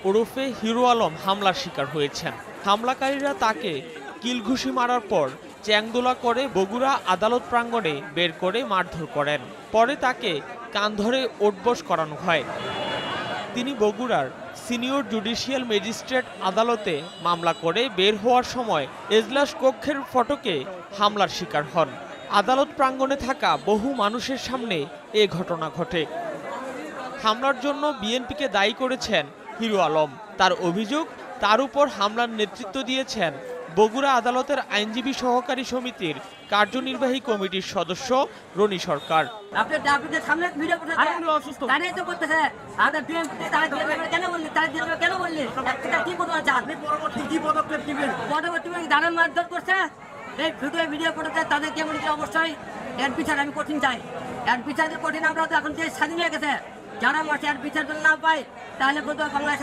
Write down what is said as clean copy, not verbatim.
ওরফে হিরো আলম হামলার শিকার হয়েছেন। হামলাকারীরা তাকে কিলঘুষি মারার পর চ্যাংদোলা করে বগুড়া আদালত প্রাঙ্গণে বের করে মারধর করেন। পরে তাকে কান ধরে ওঠবস করানো হয়। তিনি বগুড়ার সিনিয়র জুডিশিয়াল ম্যাজিস্ট্রেট আদালতে মামলা করে বের হওয়ার সময় এজলাস কক্ষের ফটকে হামলার শিকার হন। আদালত প্রাঙ্গণে থাকা বহু মানুষের সামনে এ ঘটনা ঘটে। হামলার জন্য বিএনপিকে দায়ী করেছেন হিরো আলম। তার অভিযোগ, তার উপর হামলার নেতৃত্ব দিয়েছেন বগুড়া আদালতের আইনজীবী সহকারী সমিতির কার্যনির্বাহী কমিটির সদস্য রনি সরকার। অবশ্যই এর বিচার আমি কঠিন চাই। এর বিচার কঠিন আমরা এখন যে স্বাধীন হয়ে গেছে, যারা মাসে এর বিচার না পাই তাহলে বোধহয় বাংলাদেশ